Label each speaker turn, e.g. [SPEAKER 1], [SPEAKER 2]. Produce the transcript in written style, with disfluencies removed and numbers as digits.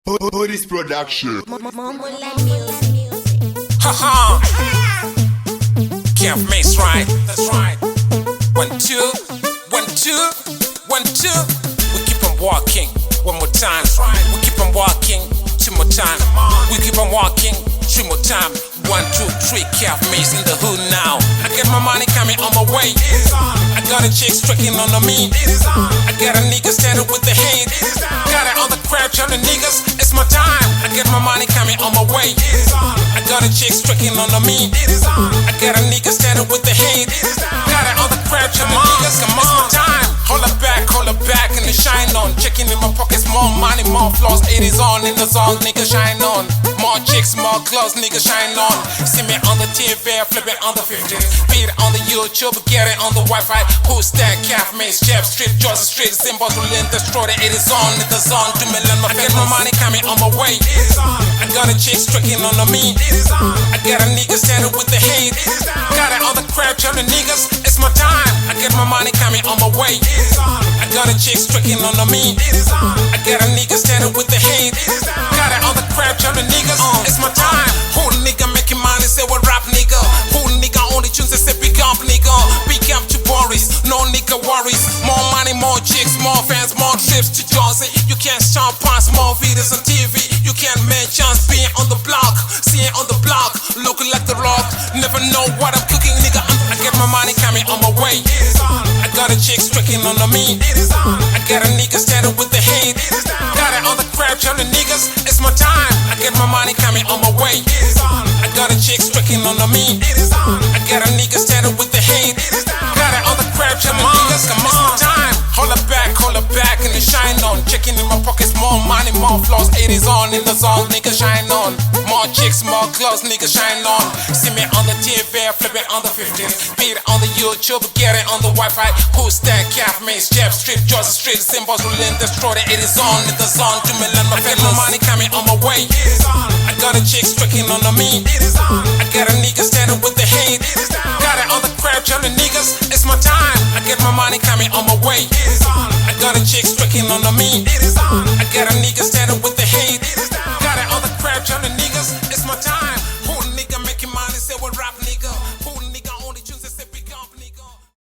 [SPEAKER 1] Borris production.
[SPEAKER 2] Haha. Kevmase, right? That's right. 1, 2, 1, 2, 1, 2. We keep on walking. One more time. We keep on walking. Two more time. We keep on walking. Three more time. 1, 2, 3. Kevmase in the hood now. I get my money coming on my way. I got a chick striking on me. I got a nigga standing with the hate. Got it on the crap, telling niggas it's my time. I get my money coming on my way. I got a chick striking on me. I got a nigga standing with the hate. Got it on the crap, telling niggas it's my time. Hold it back, and it shine on. Checking in my pockets, more money, more flaws. It is on in the zone, nigga shine on. More chicks, more clothes, nigga shine on. See me on the TV, flip it on the 50s. Beat it on the YouTube, get it on the Wi-Fi. Who's that? Kevmase, Jeff Street, Georgia Street, Zimbabwe, Lynn, destroy it. It is on in the zone. 2 million, my I get my money coming on my way. I got a chick striking on me. I got a nigga standing with the hate. Got it on the crap, telling niggas it's my time. I get my money coming on my way. I got a chick striking on me. I got a nigga standing with the hate. Got it on the crap, telling niggas it's my time. Who nigga making money, say what rap nigga. Who nigga only tunes and say big up nigga. Big up to Borris, no nigga worries. More money, more chicks, more fans, more trips to Jersey. You can't stomp past more videos on TV. You can't make chance being on the block. Seeing on the block, looking like the rock. Never know what I'm cooking, nigga. I get my money coming on my way. I got a chick striking on me. I got a nigga standing with the hate. Got it on the crap, telling niggas it's my time. I get my money coming on my way. I got a chick striking on me. I got a nigga standing with the hate. Got it on the crap, telling niggas it's my time. Hold it back, and it shine on. Checking in my pockets, more money, more flaws. It is on in the zone, nigga shine on. More chicks, more clothes, nigga shine on. See me on the TV, flip it on the 50s. Beat it on the YouTube, get it on the Wi-Fi. Who's that? Kevmase, Jeff Street, Georgia Street, Zimbabwe, Lynn, destroy it. It is on in the zone. 2 million, my I get my money coming on my way. I got a chick striking on me. I got a nigga standing with the hate. Got it on the crap, telling niggas it's my time. I get my money coming on my way. I got a chick striking on me.